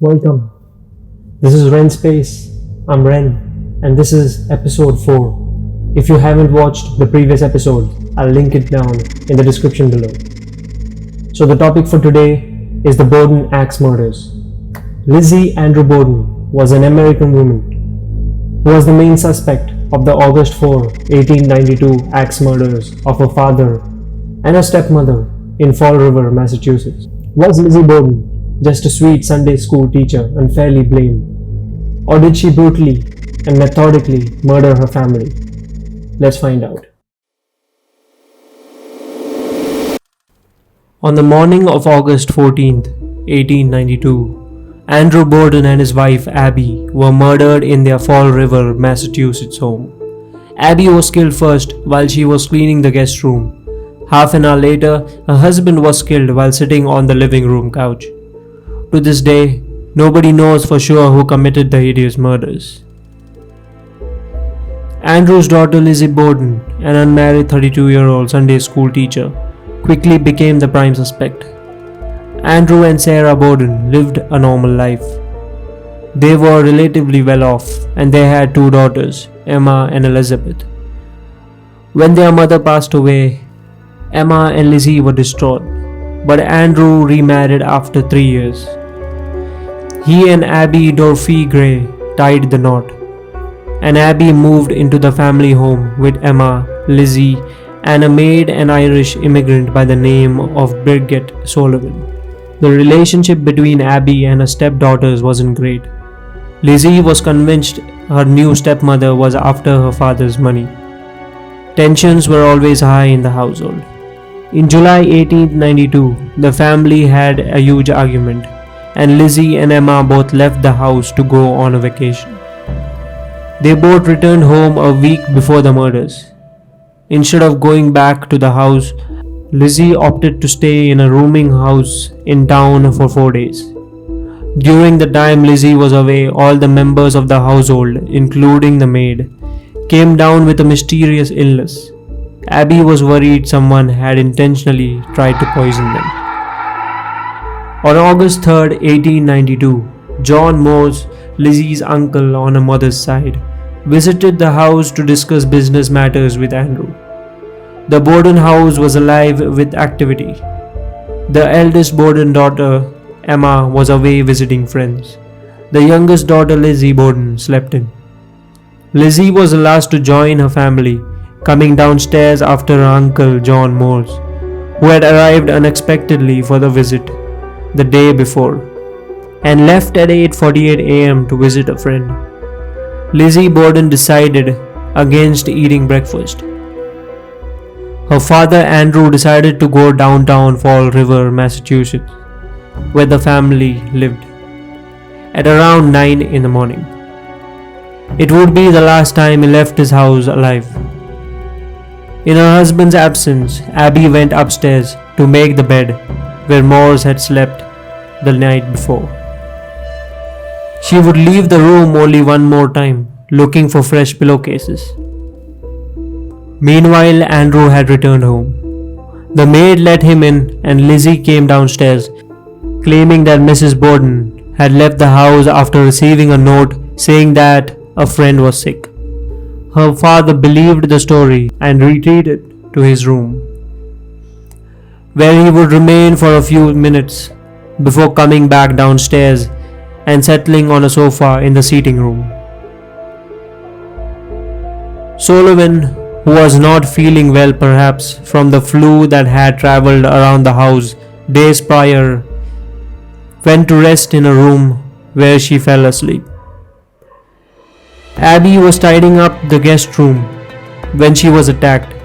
Welcome. This is Ren Space. I'm Ren, and this is episode 4. If you haven't watched the previous episode, I'll link it down in the description below. So, the topic for today is the Borden axe murders. Lizzie Andrew Borden was an American woman who was the main suspect of the August 4, 1892 axe murders of her father and her stepmother in Fall River, Massachusetts. Was Lizzie Borden just a sweet Sunday school teacher unfairly blamed? Or did she brutally and methodically murder her family? Let's find out. On the morning of August 14th, 1892, Andrew Borden and his wife Abby were murdered in their Fall River, Massachusetts home. Abby was killed first while she was cleaning the guest room. Half an hour later, her husband was killed while sitting on the living room couch. To this day, nobody knows for sure who committed the hideous murders. Andrew's daughter Lizzie Borden, an unmarried 32-year-old Sunday school teacher, quickly became the prime suspect. Andrew and Sarah Borden lived a normal life. They were relatively well off and they had 2 daughters, Emma and Elizabeth. When their mother passed away, Emma and Lizzie were distraught, but Andrew remarried after 3 years. He and Abby Dorothy Gray tied the knot, and Abby moved into the family home with Emma, Lizzie, and a maid, an Irish immigrant by the name of Bridget Sullivan. The relationship between Abby and her stepdaughters wasn't great. Lizzie was convinced her new stepmother was after her father's money. Tensions were always high in the household. In July 1892, the family had a huge argument, and Lizzie and Emma both left the house to go on a vacation. They both returned home a week before the murders. Instead of going back to the house, Lizzie opted to stay in a rooming house in town for 4 days. During the time Lizzie was away, all the members of the household, including the maid, came down with a mysterious illness. Abby was worried someone had intentionally tried to poison them. On August 3, 1892, John Morse, Lizzie's uncle on her mother's side, visited the house to discuss business matters with Andrew. The Borden house was alive with activity. The eldest Borden daughter, Emma, was away visiting friends. The youngest daughter, Lizzie Borden, slept in. Lizzie was the last to join her family, coming downstairs after her uncle John Morse, who had arrived unexpectedly for the visit the day before, and left at 8:48 a.m. to visit a friend. Lizzie Borden decided against eating breakfast. Her father Andrew decided to go downtown Fall River, Massachusetts, where the family lived, at around 9 in the morning. It would be the last time he left his house alive. In her husband's absence, Abby went upstairs to make the bed where Morse had slept the night before. She would leave the room only one more time, looking for fresh pillowcases. Meanwhile, Andrew had returned home. The maid let him in and Lizzie came downstairs, claiming that Mrs. Borden had left the house after receiving a note saying that a friend was sick. Her father believed the story and retreated to his room, where he would remain for a few minutes before coming back downstairs and settling on a sofa in the seating room. Sullivan, who was not feeling well perhaps from the flu that had traveled around the house days prior, went to rest in a room where she fell asleep. Abby was tidying up the guest room when she was attacked.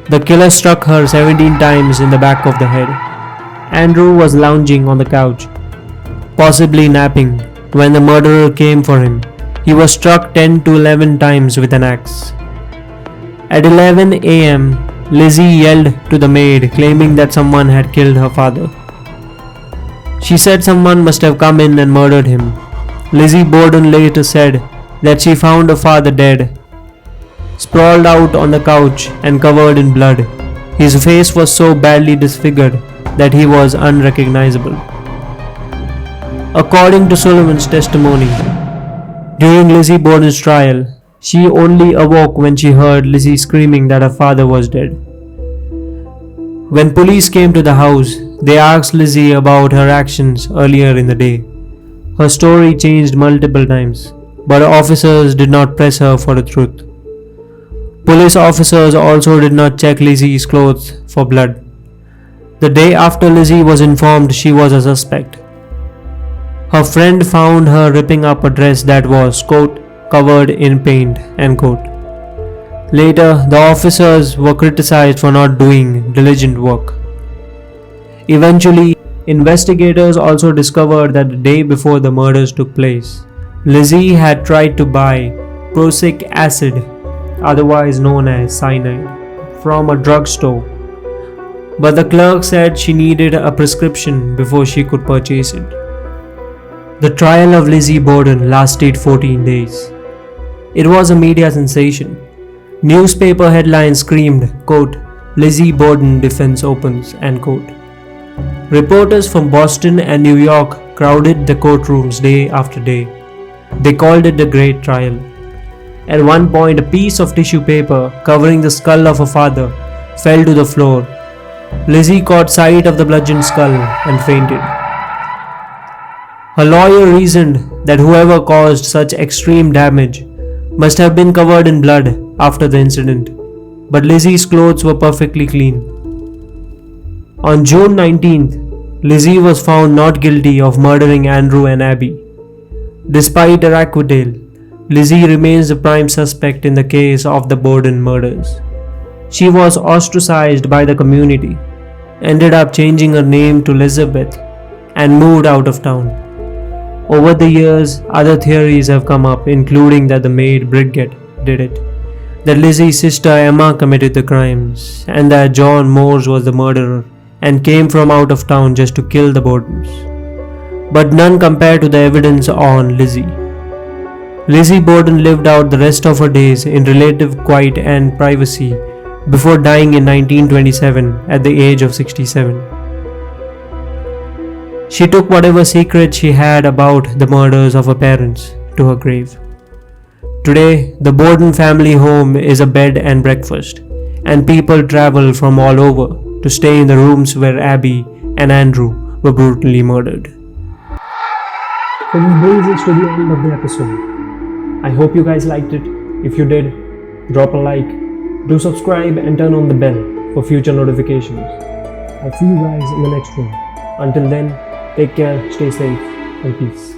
The killer struck her 17 times in the back of the head. Andrew was lounging on the couch, possibly napping, when the murderer came for him. He was struck 10 to 11 times with an axe. At 11 a.m., Lizzie yelled to the maid, claiming that someone had killed her father. She said someone must have come in and murdered him. Lizzie Borden later said that she found her father dead, sprawled out on the couch and covered in blood. His face was so badly disfigured that he was unrecognizable. According to Sullivan's testimony, during Lizzie Borden's trial, she only awoke when she heard Lizzie screaming that her father was dead. When police came to the house, they asked Lizzie about her actions earlier in the day. Her story changed multiple times, but officers did not press her for the truth. Police officers also did not check Lizzie's clothes for blood. The day after Lizzie was informed she was a suspect, her friend found her ripping up a dress that was, quote, covered in paint, end quote. Later, the officers were criticized for not doing diligent work. Eventually, investigators also discovered that the day before the murders took place, Lizzie had tried to buy prussic acid, otherwise known as cyanide, from a drugstore. But the clerk said she needed a prescription before she could purchase it. The trial of Lizzie Borden lasted 14 days. It was a media sensation. Newspaper headlines screamed, quote, Lizzie Borden defense opens, end quote. Reporters from Boston and New York crowded the courtrooms day after day. They called it the Great Trial. At one point, a piece of tissue paper covering the skull of her father fell to the floor. Lizzie caught sight of the bludgeoned skull and fainted. Her lawyer reasoned that whoever caused such extreme damage must have been covered in blood after the incident, but Lizzie's clothes were perfectly clean. On June 19th, Lizzie was found not guilty of murdering Andrew and Abby. Despite her acquittal, Lizzie remains the prime suspect in the case of the Borden murders. She was ostracized by the community, ended up changing her name to Elizabeth, and moved out of town. Over the years, other theories have come up, including that the maid Bridget did it, that Lizzie's sister Emma committed the crimes, and that John Morse was the murderer and came from out of town just to kill the Bordens. But none compare to the evidence on Lizzie. Lizzie Borden lived out the rest of her days in relative quiet and privacy before dying in 1927 at the age of 67. She took whatever secret she had about the murders of her parents to her grave. Today, the Borden family home is a bed and breakfast, and people travel from all over to stay in the rooms where Abby and Andrew were brutally murdered. So this brings us to the end of the episode. I hope you guys liked it. If you did, drop a like, do subscribe and turn on the bell for future notifications. I'll see you guys in the next one. Until then, take care, stay safe, and peace.